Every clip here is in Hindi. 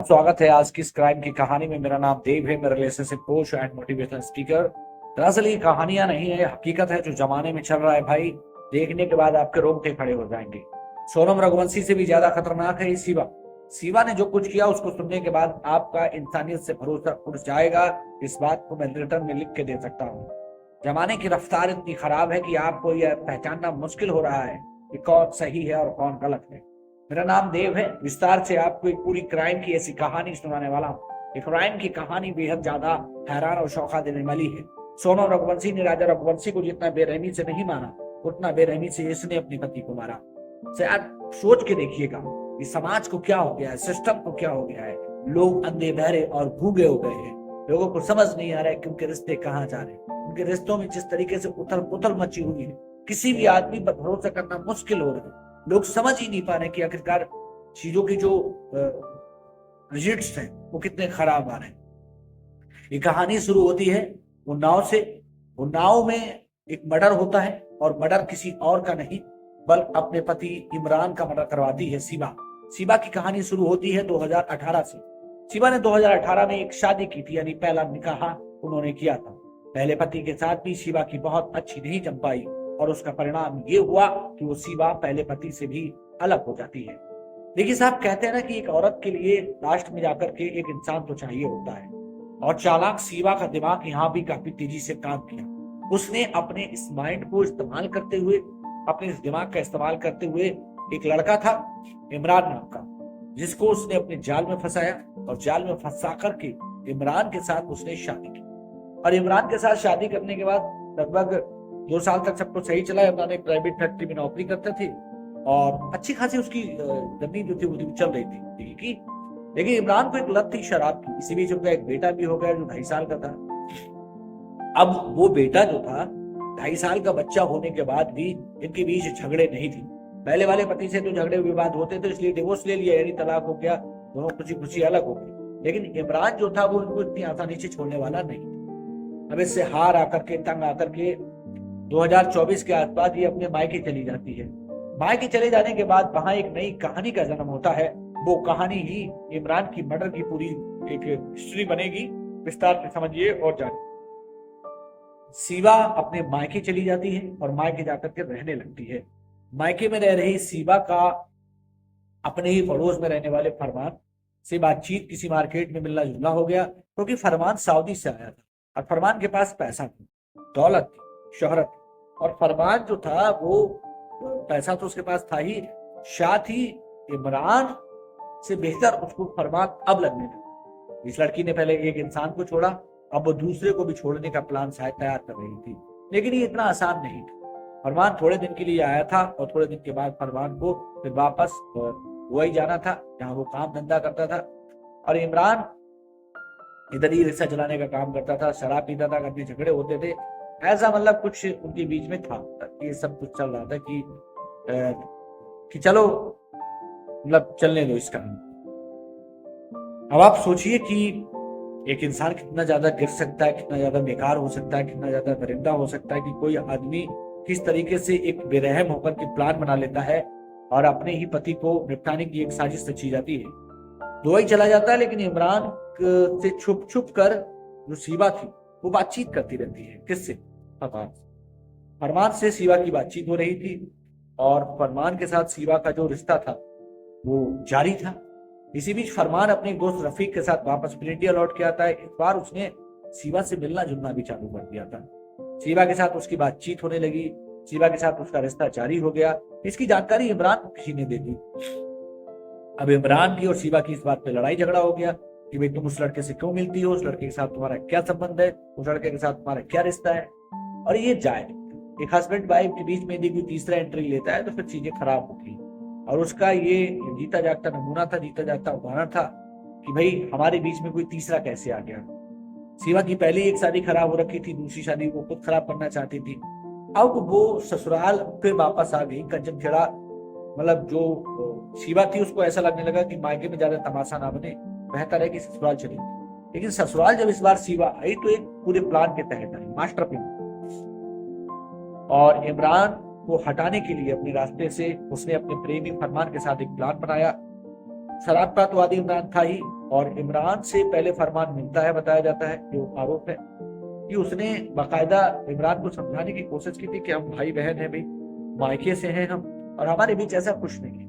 स्वागत है आज की इस क्राइम की कहानी में। मेरा नाम देव है, मैं relationship coach and motivational speaker. दरअसल ये कहानियां नहीं है, हकीकत है जो जमाने में चल रहा है भाई। देखने के बाद आपके रोंगटे खड़े हो जाएंगे। सोनम रघुवंशी से भी ज्यादा खतरनाक है ये शिवा। शिवा ने जो कुछ किया उसको सुनने के बाद आपका इंसानियत से भरोसा उठ जाएगा। इस बात को मैं रिटर्न में लिख के दे सकता हूँ। जमाने की रफ्तार इतनी खराब है कि आपको यह पहचानना मुश्किल हो रहा है कि कौन सही है और कौन गलत है। मेरा नाम देव है। विस्तार से आपको एक पूरी क्राइम की ऐसी कहानी सुनाने वाला हूँ। एक क्राइम की कहानी बेहद ज्यादा हैरान और शौका देने वाली है। सोनम रघुवंशी ने राजा रघुवंशी को जितना बेरहमी से नहीं माना, उतना बेरहमी से इसने अपने पति को मारा। शायद सोच के देखिएगा कि समाज को क्या हो गया है, सिस्टम को क्या हो गया है। लोग अंधे बहरे और गूंगे हो गए हैं। लोगों को समझ नहीं आ रहा है कि उनके रिश्ते कहाँ जा रहे हैं। उनके रिश्तों में जिस तरीके से उथल पुथल मची हुई है, किसी भी आदमी पर भरोसा करना मुश्किल हो रहा है। लोग समझ ही नहीं पा रहे कि आखिरकार चीजों की जो रिजल्ट्स हैं वो कितने खराब आ रहे हैं। ये कहानी शुरू होती है उन्नाव से। उन्नाव में एक मर्डर होता है और मर्डर किसी और का नहीं बल अपने पति इमरान का मर्डर करवाती है शिवा। शिवा की कहानी शुरू होती है 2018 से। शिवा ने 2018 में एक शादी की थी, यानी पहला निकाह उन्होंने किया था। पहले पति के साथ भी शिवा की बहुत अच्छी नहीं जम पाई और उसका परिणाम ये हुआ कि वो शिवा पहले पति से भी अलग हो जाती है। देखिए साहब, कहते हैं ना कि एक औरत के लिए लास्ट में जाकर के एक इंसान तो चाहिए होता है। और चालाक शिवा का दिमाग यहाँ भी काफी तेजी से काम किया। उसने अपने इस माइंड को इस्तेमाल करते हुए, अपने इस दिमाग का इस्तेमाल करते हुए, एक लड़का था इमरान नाम का, जिसको उसने अपने जाल में फंसाया और जाल में फंसा करके इमरान के साथ उसने शादी की। और इमरान के साथ शादी करने के बाद लगभग 2 साल तक सब कुछ सही चला। इमरान एक प्राइवेट फैक्ट्री में नौकरी करते थे और अच्छी खासी उसकी जमीन जो थी वो चल रही थी, ठीक है। लेकिन इमरान को एक लत थी शराब की। इसी बीच उनका एक बेटा भी हो गया जो 2.5 साल का था। अब वो बेटा जो था, 2.5 साल का बच्चा होने के बाद भी इनके बीच झगड़े नहीं थे। पहले वाले पति से तो झगड़े विवाद होते थे, इसलिए डिवोर्स ले लिया, यानी तलाक हो गया, दोनों खुशी खुशी अलग हो गए। लेकिन इमरान जो था वो इनको इतनी आसानी से छोड़ने वाला नहीं। अब इससे हार आकर के, तंग आकर के 2024 के आसपास ये अपने मायके चली जाती है। मायके चले जाने के बाद वहां एक नई कहानी का जन्म होता है। वो कहानी ही इमरान की मर्डर की पूरी एक हिस्ट्री बनेगी। विस्तार से समझिए और जानिए। शिवा अपने मायके चली जाती है और मायके जाकर के रहने लगती है। मायके में रह रही शिवा का अपने ही पड़ोस में रहने वाले फरमान से बातचीत किसी मार्केट में मिलना जुलना हो गया, क्योंकि फरमान सऊदी से आया था और फरमान के पास पैसा था, दौलत थी, शोहरत थी। और फरमान जो था वो पैसा तो उसके पास था ही, साथ ही इमरान से बेहतर उसको फरमान अब लगने लगा। इस लड़की ने पहले एक इंसान को छोड़ा, अब वो दूसरे को भी छोड़ने का प्लान शायद तैयार कर रही थी। लेकिन ये इतना आसान नहीं था। फरमान थोड़े दिन के लिए आया था और थोड़े दिन के बाद फरमान को फिर वापस वही जाना था जहाँ वो काम धंधा करता था। और इमरान इधर ही रिक्शा चलाने का काम करता था, शराब पीता था, कभी झगड़े होते थे। ऐसा मतलब कुछ उनके बीच में था। ये सब कुछ चल रहा था कि चलो मतलब चलने दो इसका। अब आप सोचिए कि एक इंसान कितना ज्यादा गिर सकता है, कितना ज्यादा बेकार हो सकता है, कितना ज्यादा दरिंदा हो सकता है कि कोई आदमी किस तरीके से एक बेरहम होकर के प्लान बना लेता है और अपने ही पति को निपटाने की एक साजिश रची जाती है। दुबई चला जाता है, लेकिन इमरान से छुप छुप कर जो शिवा थी वो बातचीत करती रहती है। किससे? फरमान। फरमान से शिवा की बातचीत हो रही थी और फरमान के साथ शिवा का जो रिश्ता था वो जारी था। इसी बीच फरमान अपने दोस्त रफीक के साथ वापस फिर इंडिया लौट के आता है। इस बार उसने शिवा से मिलना जुलना भी चालू कर दिया था। शिवा के साथ उसकी बातचीत होने लगी, शिवा के साथ उसका रिश्ता जारी हो गया। इसकी जानकारी इमरान को किसी ने दे दी। अब इमरान की और शिवा की इस बात पे लड़ाई झगड़ा हो गया कि भाई तुम उस लड़के से क्यों मिलती हो, उस लड़के के साथ तुम्हारा क्या संबंध है, उस लड़के के साथ तुम्हारा क्या रिश्ता है। और ये जाए एक हस्बैंड वाइफ के बीच में यदि कोई तीसरा एंट्री लेता है तो फिर चीजें खराब होती। और उसका ये जीता जागता नमूना था, जीता जागता उदाहरण था कि भाई हमारे बीच में कोई तीसरा कैसे आ गया। शिवा की पहली एक शादी खराब हो रखी थी, दूसरी शादी वो खुद खराब करना चाहती थी। अब वो ससुराल फिर वापस आ गई कंजन खेड़ा। मतलब जो शिवा थी उसको ऐसा लगने लगा कि मायके में ज्यादा तमाशा ना बने, बेहतर है कि ससुराल चले। लेकिन ससुराल जब इस बार शिवा आई तो एक पूरे प्लान के तहत आई, मास्टर प्लान। और इमरान को हटाने के लिए अपने रास्ते से उसने अपने प्रेमी फरमान के साथ एक प्लान बनाया शराबपातवादी इमरान था ही, और इमरान से पहले फरमान मिलता है, बताया जाता है, जो आरोप है कि उसने बाकायदा इमरान को समझाने की कोशिश की थी कि हम भाई बहन हैं भाई, मायके से हैं हम, और हमारे बीच ऐसा कुछ नहीं है।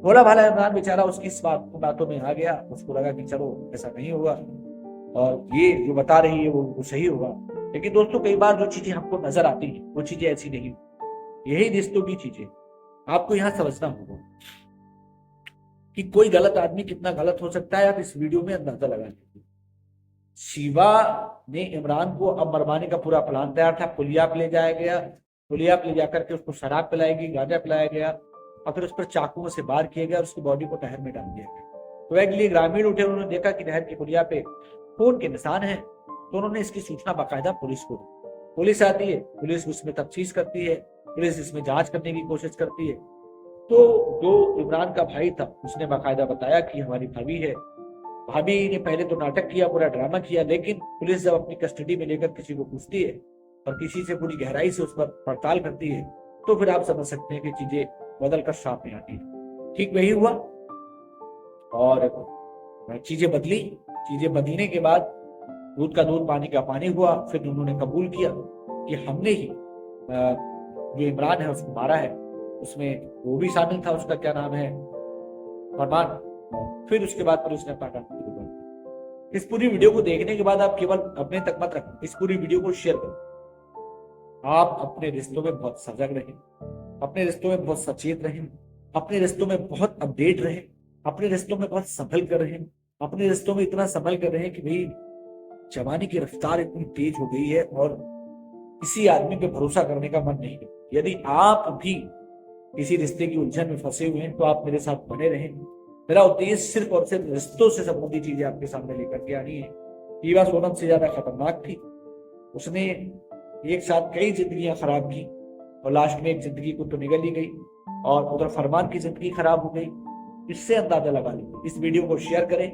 भोला भाला इमरान बेचारा उसकी इस बातों में आ गया, उसको लगा कि चलो ऐसा नहीं होगा और ये जो बता रही है वो सही होगा। लेकिन दोस्तों, कई बार जो चीजें हमको नजर आती हैं वो चीजें ऐसी नहीं, यही रिश्तों की चीजें आपको यहाँ समझना होगा कि कोई गलत आदमी कितना गलत हो सकता है, आप इस वीडियो में अंदाजा लगा लीजिए। शिवा ने इमरान को अब मरवाने का पूरा प्लान तैयार था। पुलिया पे ले जाया गया, पुलिया पे ले जाकर के उसको शराब पिलाएगी, गांजा पिलाया गया और फिर उस पर चाकुओं से वार किया गया और उसकी बॉडी को नहर में डाल दिया गया। तो एक लिए ग्रामीण उठे, उन्होंने देखा कि नहर की पुलिया पे खून के निशान है, तो उन्होंने इसकी सूचना बाकायदा पुलिस को दी। पुलिस आती है, पुलिस उसमें तफ्तीश करती है, पुलिस इसमें जांच करने की कोशिश करती है। तो जो इमरान का भाई था उसने बाकायदा बताया कि हमारी भाभी है। भाभी ने पहले तो नाटक किया, पूरा ड्रामा किया, लेकिन पुलिस जब अपनी कस्टडी में लेकर किसी को पूछती है और किसी से पूरी गहराई से उस पर पड़ताल करती है, तो फिर आप समझ सकते हैं कि चीजें बदल कर सामने आती है। ठीक वही हुआ और चीजें बदली। चीजें बदलने के बाद दूध का दूध पानी का पानी हुआ। फिर उन्होंने कबूल किया कि हमने ही जो इमरान है उसको मारा है, उसमें वो भी शामिल था, उसका क्या नाम है, फरमान। फिर उसके बाद पुलिस ने अपना काम शुरू कर दिया। इस पूरी वीडियो को देखने के बाद आप केवल अपने तक मत रखें, इस पूरी वीडियो को शेयर करें। आप अपने रिश्तों में बहुत सजग रहें, अपने रिश्तों में बहुत सचेत रहें, अपने रिश्तों में बहुत अपडेट रहें, अपने रिश्तों में बहुत संभल कर रहें, अपने रिश्तों में इतना संभल कर रहें कि भाई जमाने की रफ्तार इतनी तेज हो गई है और किसी आदमी पे भरोसा करने का मन नहीं है। यदि आप भी किसी रिश्ते की उलझन में फंसे हुए हैं तो आप मेरे साथ बने रहें। मेरा उद्देश्य सिर्फ और सिर्फ रिश्तों से संबंधित चीजें आपके सामने लेकर के आनी है। ईवा सोनम से ज्यादा खतरनाक थी, उसने एक साथ कई जिंदगियां खराब की और लास्ट में एक जिंदगी को तो निगल ही गई और उधर फरमान की जिंदगी खराब हो गई। इससे अंदाजा लगा लीजिए। इस वीडियो को शेयर करें,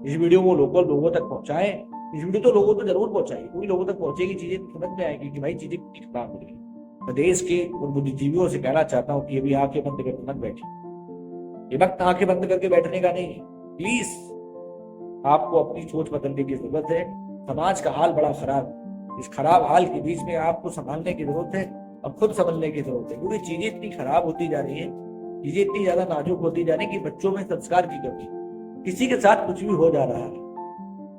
इस वीडियो को लोगों तक पहुंचाएं। इस वीडियो तो लोगों तक जरूर पहुंचाएगी, क्योंकि लोगों तक पहुंचेगी चीजें समझ में आएगी कि भाई चीजें खराब हो गई। प्रदेश के उन बुद्धिजीवियों से कहना चाहता हूँ कि अभी आंखें बंद करके मत बैठिए, ये वक्त आंखें बंद करके बैठने का नहीं है। प्लीज आपको अपनी सोच बदलने की जरूरत है। समाज का हाल बड़ा खराब है, इस खराब हाल के बीच में आपको संभालने की जरूरत है और खुद समझने की जरूरत है, क्योंकि चीजें इतनी खराब होती जा रही है, चीजें इतनी ज्यादा नाजुक होती जा रही है कि बच्चों में संस्कार की कमी, किसी के साथ कुछ भी हो जा रहा है।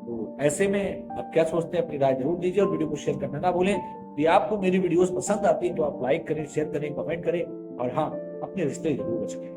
तो ऐसे में आप क्या सोचते हैं, अपनी राय जरूर दीजिए और वीडियो को शेयर करना ना भूलें। यदि आपको मेरी वीडियोस पसंद आती है तो आप लाइक करें, शेयर करें, कमेंट करें और हाँ, अपने रिश्ते जरूर बचाएं।